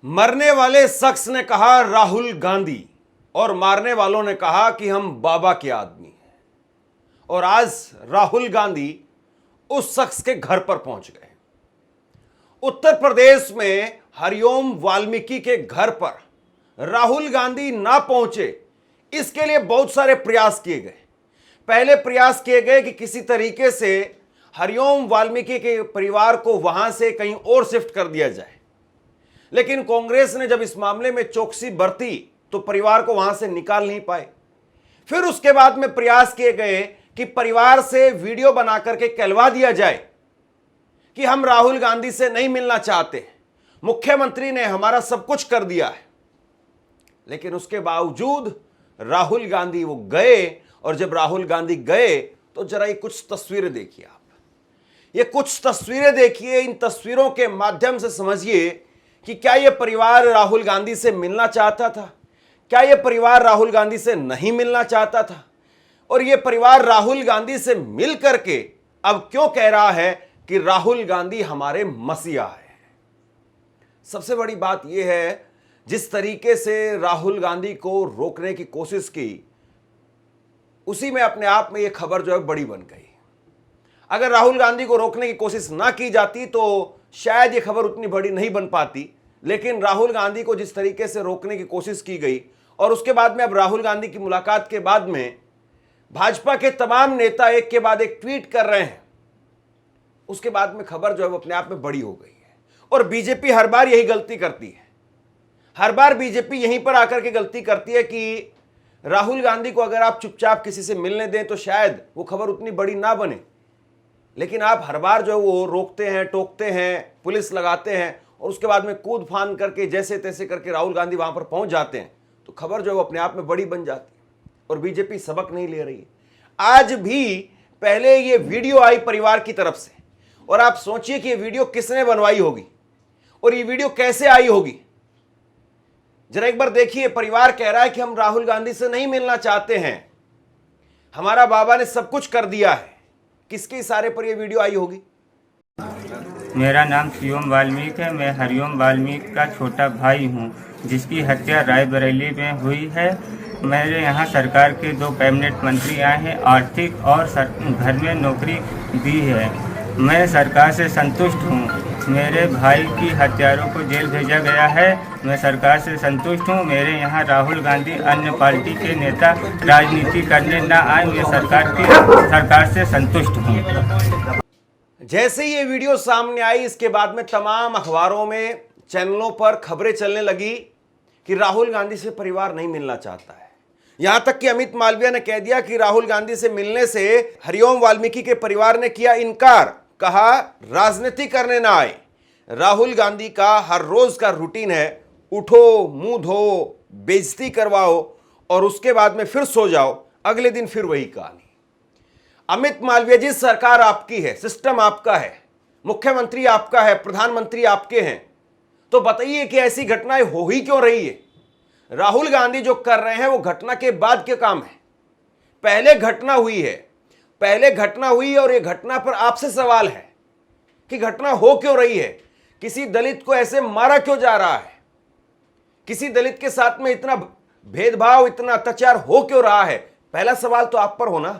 मरने वाले शख्स ने कहा राहुल गांधी और मारने वालों ने कहा कि हम बाबा के आदमी हैं। और आज राहुल गांधी उस शख्स के घर पर पहुंच गए। उत्तर प्रदेश में हरिओम वाल्मीकि के घर पर राहुल गांधी ना पहुंचे, इसके लिए बहुत सारे प्रयास किए गए। पहले प्रयास किए गए कि किसी तरीके से हरिओम वाल्मीकि के परिवार को वहां से कहीं और शिफ्ट कर दिया जाए, लेकिन कांग्रेस ने जब इस मामले में चौकसी बरती तो परिवार को वहां से निकाल नहीं पाए। फिर उसके बाद में प्रयास किए गए कि परिवार से वीडियो बना करके कहलवा दिया जाए कि हम राहुल गांधी से नहीं मिलना चाहते, मुख्यमंत्री ने हमारा सब कुछ कर दिया है। लेकिन उसके बावजूद राहुल गांधी वो गए, और जब राहुल गांधी गए तो जरा ये कुछ तस्वीरें देखिए। आप ये कुछ तस्वीरें देखिए, इन तस्वीरों के माध्यम से समझिए कि क्या यह परिवार राहुल गांधी से मिलना चाहता था, क्या यह परिवार राहुल गांधी से नहीं मिलना चाहता था, और यह परिवार राहुल गांधी से मिल करके अब क्यों कह रहा है कि राहुल गांधी हमारे मसीहा है। सबसे बड़ी बात यह है, जिस तरीके से राहुल गांधी को रोकने की कोशिश की, उसी में अपने आप में यह खबर जो है बड़ी बन गई। अगर राहुल गांधी को रोकने की कोशिश ना की जाती तो शायद ये खबर उतनी बड़ी नहीं बन पाती, लेकिन राहुल गांधी को जिस तरीके से रोकने की कोशिश की गई, और उसके बाद में अब राहुल गांधी की मुलाकात के बाद में भाजपा के तमाम नेता एक के बाद एक ट्वीट कर रहे हैं, उसके बाद में खबर जो है वो अपने आप में बड़ी हो गई है। और बीजेपी हर बार यही गलती करती है, हर बार बीजेपी यहीं पर आकर के गलती करती है कि राहुल गांधी को अगर आप चुपचाप किसी से मिलने दें तो शायद वो खबर उतनी बड़ी ना बने, लेकिन आप हर बार जो है वो रोकते हैं, टोकते हैं, पुलिस लगाते हैं, और उसके बाद में कूद फान करके जैसे तैसे करके राहुल गांधी वहां पर पहुंच जाते हैं तो खबर जो है वो अपने आप में बड़ी बन जाती है। और बीजेपी सबक नहीं ले रही है। आज भी पहले ये वीडियो आई परिवार की तरफ से, और आप सोचिए कि ये वीडियो किसने बनवाई होगी और ये वीडियो कैसे आई होगी। जरा एक बार देखिए, परिवार कह रहा है कि हम राहुल गांधी से नहीं मिलना चाहते हैं, हमारा बाबा ने सब कुछ कर दिया है। किसके इशारे पर यह वीडियो आई होगी? मेरा नाम शिवम वाल्मीकि है। मैं हरिओम वाल्मीकि का छोटा भाई हूं, जिसकी हत्या रायबरेली में हुई है। मेरे यहां सरकार के 2 कैबिनेट मंत्री आए हैं, आर्थिक और घर में नौकरी दी है। मैं सरकार से संतुष्ट हूं। मेरे भाई की हत्यारों को जेल भेजा गया है। मैं सरकार से संतुष्ट हूं। मेरे यहां राहुल गांधी अन्य पार्टी के नेता राजनीति करने न आए। मैं सरकार से संतुष्ट हूं। जैसे ही ये वीडियो सामने आई, इसके बाद में तमाम अखबारों में, चैनलों पर खबरें चलने लगी कि राहुल गांधी से परिवार नहीं मिलना चाहता है। यहां तक कि अमित मालविया ने कह दिया कि राहुल गांधी से मिलने से हरिओम वाल्मीकि के परिवार ने किया इनकार, कहा राजनीति करने ना आए। राहुल गांधी का हर रोज का रूटीन है, उठो, मुंह धो, बेइज्जती करवाओ और उसके बाद में फिर सो जाओ, अगले दिन फिर वही कहानी। अमित मालविया जी, सरकार आपकी है, सिस्टम आपका है, मुख्यमंत्री आपका है, प्रधानमंत्री आपके हैं, तो बताइए कि ऐसी घटनाएं हो ही क्यों रही है? राहुल गांधी जो कर रहे हैं वो घटना के बाद के काम है। पहले घटना हुई है, पहले घटना हुई, और ये घटना पर आपसे सवाल है कि घटना हो क्यों रही है? किसी दलित को ऐसे मारा क्यों जा रहा है? किसी दलित के साथ में इतना भेदभाव, इतना अत्याचार हो क्यों रहा है? पहला सवाल तो आप पर होना।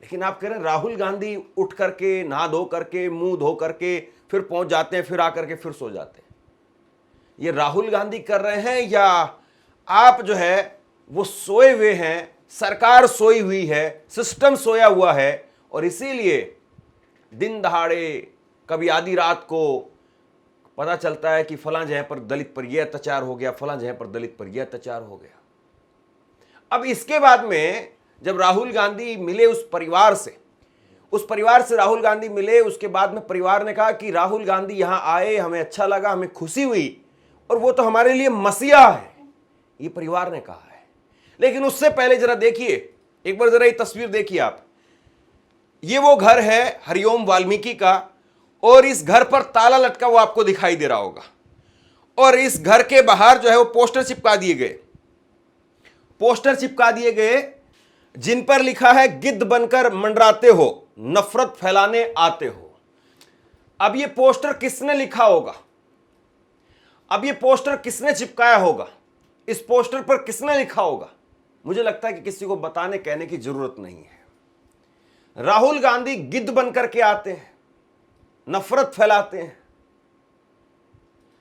लेकिन आप कह रहे हैं राहुल गांधी उठ करके, नहा धो करके, मुंह धो करके फिर पहुंच जाते हैं, फिर आकर के फिर सो जाते हैं। ये राहुल गांधी कर रहे हैं या आप जो है वो सोए हुए हैं? सरकार सोई हुई है, सिस्टम सोया हुआ है, और इसीलिए दिन दहाड़े कभी आधी रात को पता चलता है कि फलां जगह पर दलित पर यह अत्याचार हो गया, फलां जगह पर दलित पर यह अत्याचार हो गया। अब इसके बाद में जब राहुल गांधी मिले उस परिवार से राहुल गांधी मिले, उसके बाद में परिवार ने कहा कि राहुल गांधी यहां आए, हमें अच्छा लगा, हमें खुशी हुई, और वो तो हमारे लिए मसीहा है, ये परिवार ने कहा है। लेकिन उससे पहले जरा देखिए, एक बार जरा ये तस्वीर देखिए आप। ये वो घर है हरिओम वाल्मीकि का, और इस घर पर ताला लटका हुआ आपको दिखाई दे रहा होगा, और इस घर के बाहर जो है वो पोस्टर चिपका दिए गए जिन पर लिखा है गिद्ध बनकर मंडराते हो, नफरत फैलाने आते हो। अब ये पोस्टर किसने लिखा होगा? अब ये पोस्टर किसने चिपकाया होगा, इस पोस्टर पर किसने लिखा होगा, मुझे लगता है कि किसी को बताने कहने की जरूरत नहीं है। राहुल गांधी गिद्ध बनकर के आते हैं, नफरत फैलाते हैं।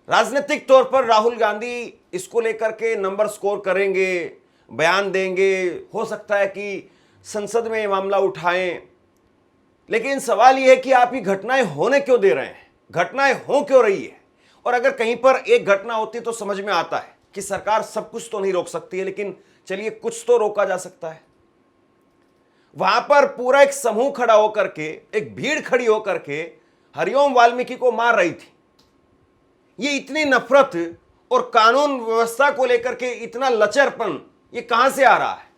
राजनीतिक तौर पर राहुल गांधी इसको लेकर के नंबर स्कोर करेंगे, बयान देंगे, हो सकता है कि संसद में ये मामला उठाएं, लेकिन सवाल यह है कि आप ये घटनाएं होने क्यों दे रहे हैं, घटनाएं हो क्यों रही है। और अगर कहीं पर एक घटना होती तो समझ में आता है कि सरकार सब कुछ तो नहीं रोक सकती है, लेकिन चलिए कुछ तो रोका जा सकता है। वहां पर पूरा एक समूह खड़ा होकर के, एक भीड़ खड़ी होकर के हरिओम वाल्मीकि को मार रही थी। ये इतनी नफरत और कानून व्यवस्था को लेकर के इतना लचरपन ये कहां से आ रहा है?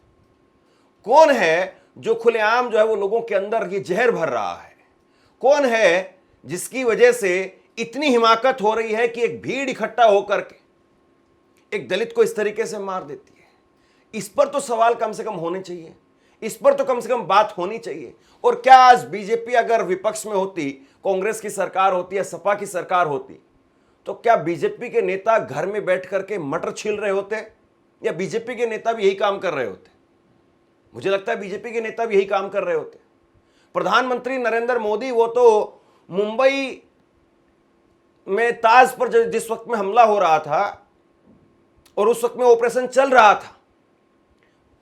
कौन है जो खुलेआम जो है वो लोगों के अंदर ये जहर भर रहा है? कौन है जिसकी वजह से इतनी हिमाकत हो रही है कि एक भीड़ इकट्ठा होकर के एक दलित को इस तरीके से मार देती है? इस पर तो सवाल कम से कम होने चाहिए, इस पर तो कम से कम बात होनी चाहिए। और क्या आज बीजेपी अगर विपक्ष में होती, कांग्रेस की सरकार होती या सपा की सरकार होती, तो क्या बीजेपी के नेता घर में बैठ करके मटर छील रहे होते, या बीजेपी के नेता भी यही काम कर रहे होते? मुझे लगता है बीजेपी के नेता भी यही काम कर रहे होते। प्रधानमंत्री नरेंद्र मोदी वो तो मुंबई में ताज पर जिस वक्त में हमला हो रहा था और उस वक्त में ऑपरेशन चल रहा था,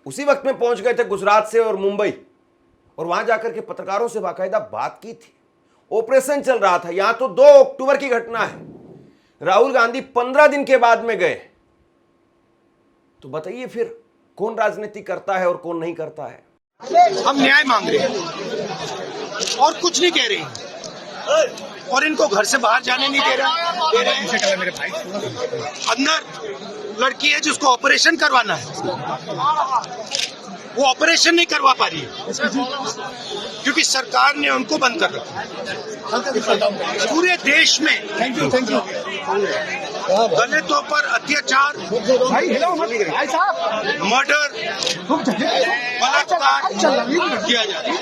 उसी वक्त में पहुंच गए थे गुजरात से और मुंबई, और वहां जाकर के पत्रकारों से बाकायदा बात की थी। ऑपरेशन चल रहा था। यहां तो 2 अक्टूबर की घटना है, राहुल गांधी 15 दिन के बाद में गए। तो बताइए फिर कौन राजनीति करता है और कौन नहीं करता है? हम न्याय मांग रहे हैं और कुछ नहीं कह रहे हैं, और इनको घर से बाहर जाने नहीं दे रहे हैं। मेरे भाई अंदर लड़की है जिसको ऑपरेशन करवाना है, वो ऑपरेशन नहीं करवा पा रही है क्योंकि सरकार ने उनको बंद कर रखा। पूरे देश में दलितों पर अत्याचार, मर्डर, बलात्कार किया जा रहा है।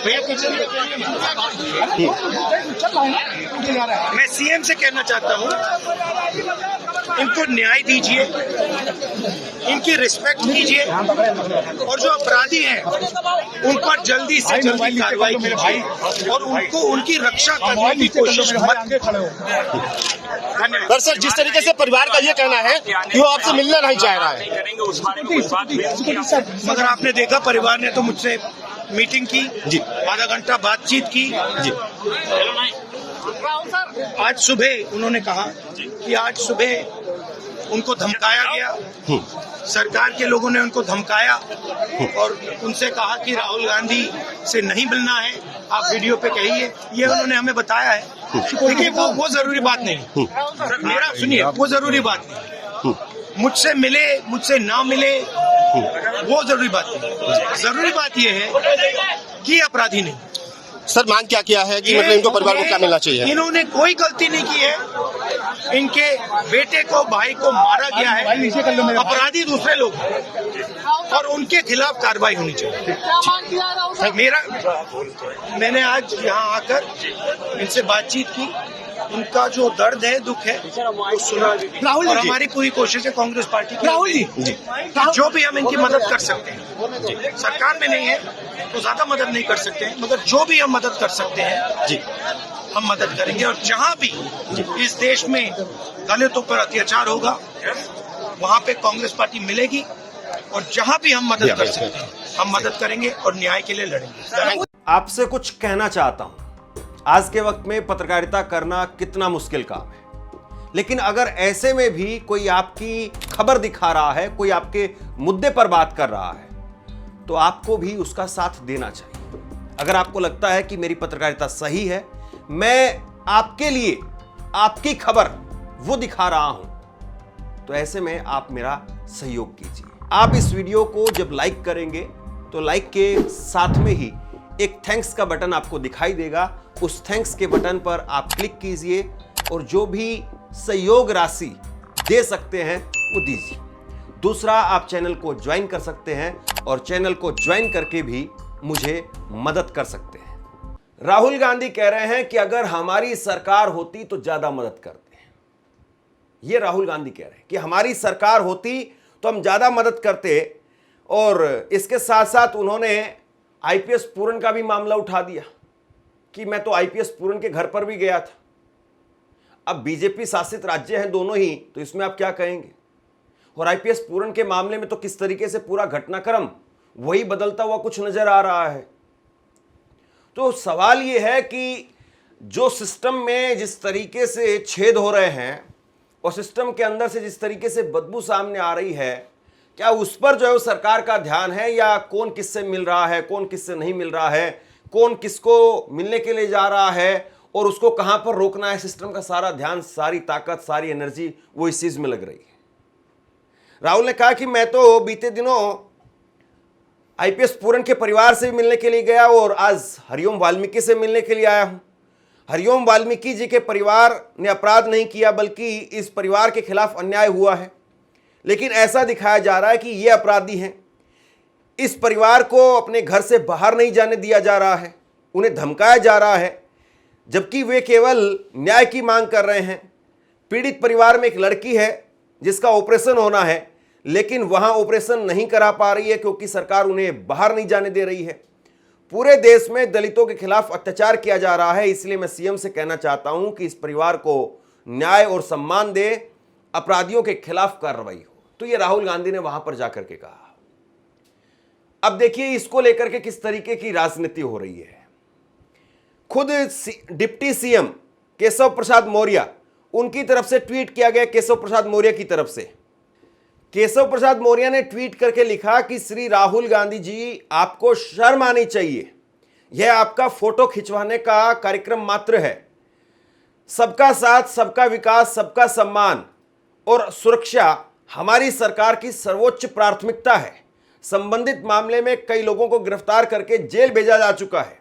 मैं सीएम से कहना चाहता हूँ, इनको न्याय दीजिए, इनकी रिस्पेक्ट कीजिए, और जो अपराधी हैं उन पर जल्दी से जल्दी कार्रवाई कीजिए और उनको उनकी रक्षा करने की कोशिश मत करें। धन्यवाद सर। जिस तरीके से परिवार का ये कहना है कि वो आपसे मिलना नहीं चाह रहा है, मगर आपने देखा परिवार ने तो मुझसे मीटिंग की जी, आधा घंटा बातचीत की जी। आज सुबह उन्होंने कहा कि आज सुबह उनको धमकाया गया, सरकार के लोगों ने उनको धमकाया और उनसे कहा कि राहुल गांधी से नहीं मिलना है, आप वीडियो पे कहिए। ये उन्होंने हमें बताया है। देखिए वो जरूरी बात नहीं, मेरा सुनिए, वो जरूरी बात नहीं। मुझसे मिले मुझसे ना मिले वो जरूरी बात नहीं। जरूरी बात ये है कि अपराधी नहीं। सर मांग क्या किया है कि मतलब इनको परिवार को क्या मिलना चाहिए? इन्होंने कोई गलती नहीं की है, इनके बेटे को, भाई को मारा गया है, अपराधी दूसरे लोग और उनके खिलाफ कार्रवाई होनी चाहिए। मैंने आज यहाँ आकर इनसे बातचीत की, उनका जो दर्द है, दुख है, वो सुना। राहुल, और हमारी पूरी कोशिश है कांग्रेस पार्टी की, राहुल जी, जो भी हम इनकी मदद कर सकते हैं, सरकार में नहीं है तो ज्यादा मदद नहीं कर सकते हैं, मगर जो भी हम मदद कर सकते हैं जी, हम मदद करेंगे। और जहाँ भी इस देश में दलितों पर अत्याचार होगा वहाँ पे कांग्रेस पार्टी मिलेगी, और जहाँ भी हम मदद कर सकते हैं हम मदद करेंगे और न्याय के लिए लड़ेंगे। आपसे कुछ कहना चाहता हूं। आज के वक्त में पत्रकारिता करना कितना मुश्किल काम है, लेकिन अगर ऐसे में भी कोई आपकी खबर दिखा रहा है, कोई आपके मुद्दे पर बात कर रहा है, तो आपको भी उसका साथ देना चाहिए। अगर आपको लगता है कि मेरी पत्रकारिता सही है, मैं आपके लिए आपकी खबर वो दिखा रहा हूं, तो ऐसे में आप मेरा सहयोग कीजिए। आप इस वीडियो को जब लाइक करेंगे तो लाइक के साथ में ही एक थैंक्स का बटन आपको दिखाई देगा। उस थैंक्स के बटन पर आप क्लिक कीजिए और जो भी सहयोग राशि दे सकते हैं वो दीजिए। दूसरा, आप चैनल को ज्वाइन कर सकते हैं और चैनल को ज्वाइन करके भी मुझे मदद कर सकते हैं। राहुल गांधी कह रहे हैं कि अगर हमारी सरकार होती तो ज्यादा मदद करते हैं। ये राहुल गांधी कह रहे हैं कि हमारी सरकार होती तो हम ज़्यादा मदद करते। और इसके साथ साथ उन्होंने आईपीएस पूरन का भी मामला उठा दिया कि मैं तो आईपीएस पूरन के घर पर भी गया था। अब बीजेपी शासित राज्य हैं दोनों ही, तो इसमें आप क्या कहेंगे? और आईपीएस पूरन के मामले में तो किस तरीके से पूरा घटनाक्रम वही बदलता हुआ कुछ नजर आ रहा है। तो सवाल यह है कि जो सिस्टम में जिस तरीके से छेद हो रहे हैं और सिस्टम के अंदर से जिस तरीके से बदबू सामने आ रही है, क्या उस पर जो है वो सरकार का ध्यान है, या कौन किससे मिल रहा है, कौन किससे नहीं मिल रहा है, कौन किसको मिलने के लिए जा रहा है और उसको कहां पर रोकना है? सिस्टम का सारा ध्यान, सारी ताकत, सारी एनर्जी वो इस चीज में लग रही है। राहुल ने कहा कि मैं तो बीते दिनों आईपीएस पूरन के परिवार से भी मिलने के लिए गया और आज हरिओम वाल्मीकि से मिलने के लिए आया हूं। हरिओम वाल्मीकि जी के परिवार ने अपराध नहीं किया, बल्कि इस परिवार के खिलाफ अन्याय हुआ है, लेकिन ऐसा दिखाया जा रहा है कि ये अपराधी हैं। इस परिवार को अपने घर से बाहर नहीं जाने दिया जा रहा है, उन्हें धमकाया जा रहा है, जबकि वे केवल न्याय की मांग कर रहे हैं। पीड़ित परिवार में एक लड़की है जिसका ऑपरेशन होना है, लेकिन वहां ऑपरेशन नहीं करा पा रही है क्योंकि सरकार उन्हें बाहर नहीं जाने दे रही है। पूरे देश में दलितों के खिलाफ अत्याचार किया जा रहा है, इसलिए मैं सीएम से कहना चाहता हूं कि इस परिवार को न्याय और सम्मान दे, अपराधियों के खिलाफ कार्रवाई हो। तो ये राहुल गांधी ने वहां पर जाकर के कहा। अब देखिए इसको लेकर के किस तरीके की राजनीति हो रही है। खुद डिप्टी सीएम केशव प्रसाद मौर्य, उनकी तरफ से ट्वीट किया गया, केशव प्रसाद मौर्य की तरफ से। केशव प्रसाद मौर्य ने ट्वीट करके लिखा कि श्री राहुल गांधी जी, आपको शर्म आनी चाहिए, यह आपका फोटो खिंचवाने का कार्यक्रम मात्र है। सबका साथ, सबका विकास, सबका सम्मान और सुरक्षा हमारी सरकार की सर्वोच्च प्राथमिकता है। संबंधित मामले में कई लोगों को गिरफ्तार करके जेल भेजा जा चुका है।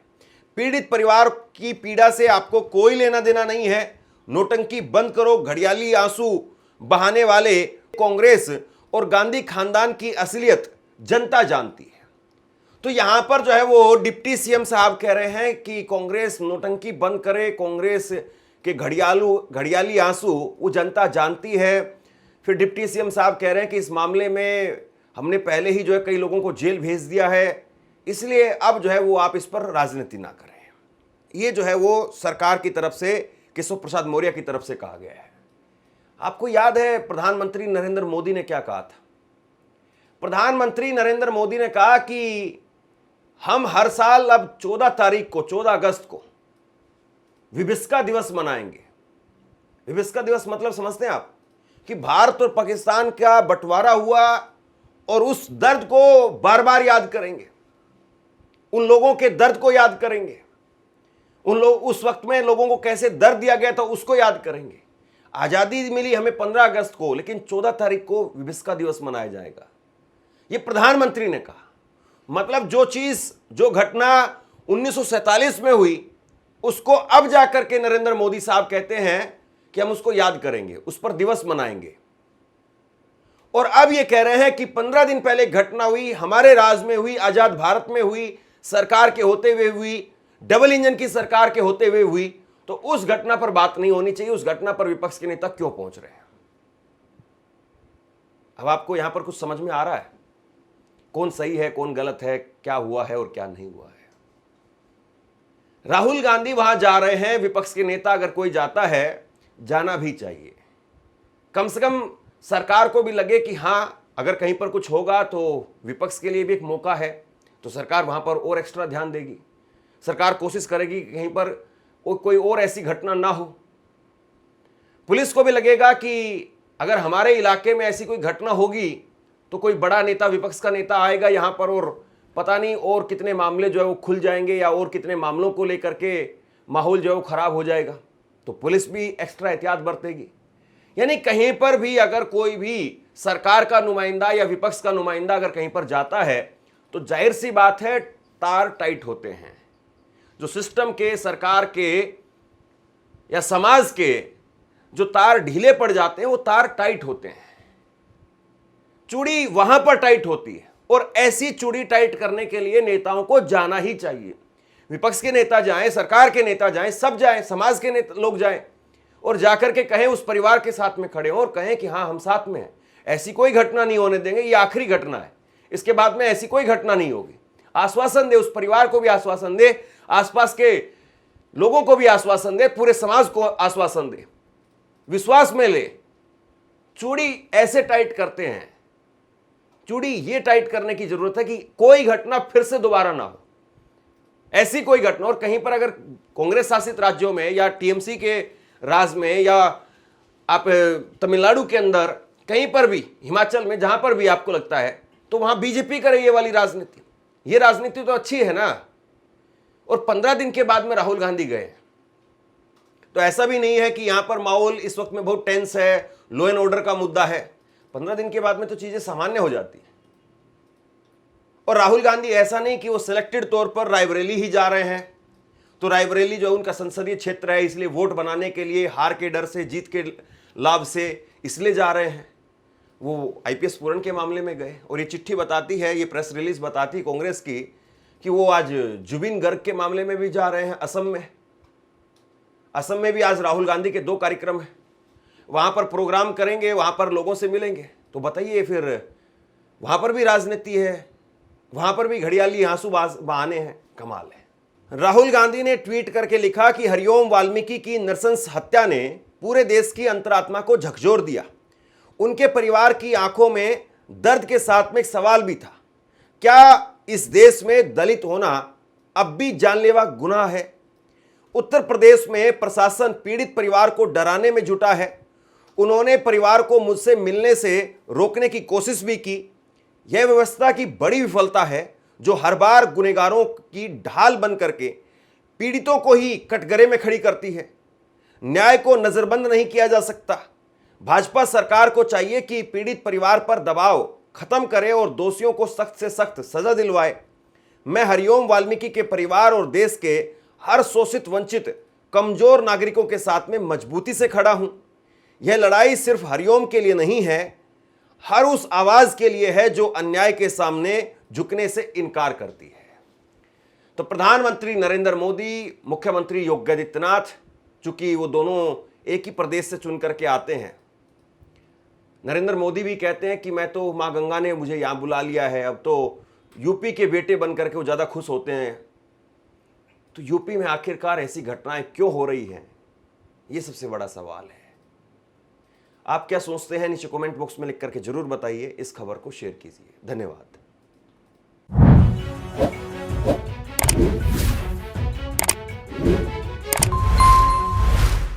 पीड़ित परिवार की पीड़ा से आपको कोई लेना देना नहीं है। नोटंकी बंद करो। घड़ियाली आंसू बहाने वाले कांग्रेस और गांधी खानदान की असलियत जनता जानती है। तो यहां पर जो है वो डिप्टी सीएम साहब कह रहे हैं कि कांग्रेस नोटंकी बंद करे, कांग्रेस के घड़ियाली आंसू वो जनता जानती है। फिर डिप्टी सीएम साहब कह रहे हैं कि इस मामले में हमने पहले ही जो है कई लोगों को जेल भेज दिया है, इसलिए अब जो है वो आप इस पर राजनीति ना करें। ये जो है वो सरकार की तरफ से, केशव प्रसाद मौर्य की तरफ से कहा गया है। आपको याद है प्रधानमंत्री नरेंद्र मोदी ने क्या कहा था? प्रधानमंत्री नरेंद्र मोदी ने कहा कि हम हर साल अब 14 तारीख को, 14 अगस्त को विभिस्का दिवस मनाएंगे। विभिस्का दिवस मतलब समझते हैं आप कि भारत और पाकिस्तान का बंटवारा हुआ और उस दर्द को बार बार याद करेंगे, उन लोगों के दर्द को याद करेंगे, उस वक्त में लोगों को कैसे दर्द दिया गया था उसको याद करेंगे। आजादी मिली हमें 15 अगस्त को, लेकिन 14 तारीख को विभिस्का दिवस मनाया जाएगा। यह प्रधानमंत्री ने कहा। मतलब जो चीज, जो घटना 1947 में हुई, उसको अब जाकर के नरेंद्र मोदी साहब कहते हैं कि हम उसको याद करेंगे, उस पर दिवस मनाएंगे। और अब ये कह रहे हैं कि 15 दिन पहले घटना हुई, हमारे राज में हुई, आजाद भारत में हुई, सरकार के होते हुए हुई, डबल इंजन की सरकार के होते हुए हुई, तो उस घटना पर बात नहीं होनी चाहिए। उस घटना पर विपक्ष के नेता क्यों पहुंच रहे हैं? अब आपको यहां पर कुछ समझ में आ रहा है कौन सही है, कौन गलत है, क्या हुआ है और क्या नहीं हुआ है? राहुल गांधी वहां जा रहे हैं। विपक्ष के नेता अगर कोई जाता है, जाना भी चाहिए। कम से कम सरकार को भी लगे कि हां, अगर कहीं पर कुछ होगा तो विपक्ष के लिए भी एक मौका है, तो सरकार वहां पर और एक्स्ट्रा ध्यान देगी। सरकार कोशिश करेगी कि कहीं पर कोई और ऐसी घटना ना हो। पुलिस को भी लगेगा कि अगर हमारे इलाके में ऐसी कोई घटना होगी तो कोई बड़ा नेता, विपक्ष का नेता आएगा यहां पर और पता नहीं और कितने मामले जो है वो खुल जाएंगे, या और कितने मामलों को लेकर के माहौल जो है वो खराब हो जाएगा। तो पुलिस भी एक्स्ट्रा एहतियात बरतेगी। यानी कहीं पर भी अगर कोई भी सरकार का नुमाइंदा या विपक्ष का नुमाइंदा अगर कहीं पर जाता है, तो जाहिर सी बात है तार टाइट होते हैं। जो सिस्टम के, सरकार के या समाज के जो तार ढीले पड़ जाते हैं, वो तार टाइट होते हैं। चूड़ी वहां पर टाइट होती है, और ऐसी चूड़ी टाइट करने के लिए नेताओं को जाना ही चाहिए। विपक्ष के नेता जाएं, सरकार के नेता जाएं, सब जाएं, समाज के नेता लोग जाएं, और जाकर के कहें, उस परिवार के साथ में खड़े हों और कहें कि हाँ हम साथ में हैं, ऐसी कोई घटना नहीं होने देंगे, ये आखिरी घटना है, इसके बाद में ऐसी कोई घटना नहीं होगी। आश्वासन दे, उस परिवार को भी आश्वासन दे, आसपास के लोगों को भी आश्वासन दे, पूरे समाज को आश्वासन दे, विश्वास में ले। चूड़ी ऐसे टाइट करते हैं, चूड़ी ये टाइट करने की जरूरत है कि कोई घटना फिर से दोबारा ना हो, ऐसी कोई घटना। और कहीं पर अगर कांग्रेस शासित राज्यों में या टीएमसी के राज में या आप तमिलनाडु के अंदर कहीं पर भी, हिमाचल में जहां पर भी आपको लगता है, तो वहां बीजेपी करे ये वाली राजनीति। ये राजनीति तो अच्छी है ना। और 15 दिन के बाद में राहुल गांधी गए, तो ऐसा भी नहीं है कि यहां पर माहौल इस वक्त में बहुत टेंस है, लॉ एंड ऑर्डर का मुद्दा है। 15 दिन के बाद में तो चीजें सामान्य हो जाती है। और राहुल गांधी ऐसा नहीं कि वो सिलेक्टेड तौर पर रायबरेली ही जा रहे हैं, तो रायबरेली जो उनका संसदीय क्षेत्र है, इसलिए वोट बनाने के लिए, हार के डर से, जीत के लाभ से इसलिए जा रहे हैं। वो आईपीएस पूरन के मामले में गए और ये चिट्ठी बताती है, ये प्रेस रिलीज बताती कांग्रेस की कि वो आज जुबिन गर्ग के मामले में भी जा रहे हैं असम में। असम में भी आज राहुल गांधी के 2 कार्यक्रम हैं, वहां पर प्रोग्राम करेंगे, वहां पर लोगों से मिलेंगे। तो बताइए फिर वहां पर भी राजनीति है, वहां पर भी घड़ियाली आंसू बहाने हैं। कमाल है। राहुल गांधी ने ट्वीट करके लिखा कि हरिओम वाल्मीकि की नृशंस हत्या ने पूरे देश की अंतरात्मा को झकझोर दिया। उनके परिवार की आंखों में दर्द के साथ में एक सवाल भी था, क्या इस देश में दलित होना अब भी जानलेवा गुनाह है? उत्तर प्रदेश में प्रशासन पीड़ित परिवार को डराने में जुटा है। उन्होंने परिवार को मुझसे मिलने से रोकने की कोशिश भी की। यह व्यवस्था की बड़ी विफलता है, जो हर बार गुनहगारों की ढाल बन करके पीड़ितों को ही कटघरे में खड़ी करती है। न्याय को नजरबंद नहीं किया जा सकता। भाजपा सरकार को चाहिए कि पीड़ित परिवार पर दबाव खत्म करे और दोषियों को सख्त से सख्त सजा दिलवाए। मैं हरिओम वाल्मीकि के परिवार और देश के हर शोषित, वंचित, कमजोर नागरिकों के साथ में मजबूती से खड़ा हूं। यह लड़ाई सिर्फ हरिओम के लिए नहीं है, हर उस आवाज के लिए है जो अन्याय के सामने झुकने से इनकार करती है। तो प्रधानमंत्री नरेंद्र मोदी, मुख्यमंत्री योगी आदित्यनाथ, चूंकि वो दोनों एक ही प्रदेश से चुन करके आते हैं, नरेंद्र मोदी भी कहते हैं कि मैं तो, माँ गंगा ने मुझे यहाँ बुला लिया है, अब तो यूपी के बेटे बन करके वो ज़्यादा खुश होते हैं। तो यूपी में आखिरकार ऐसी घटनाएं क्यों हो रही हैं, ये सबसे बड़ा सवाल है। आप क्या सोचते हैं, नीचे कमेंट बॉक्स में लिख करके जरूर बताइए। इस खबर को शेयर कीजिए। धन्यवाद।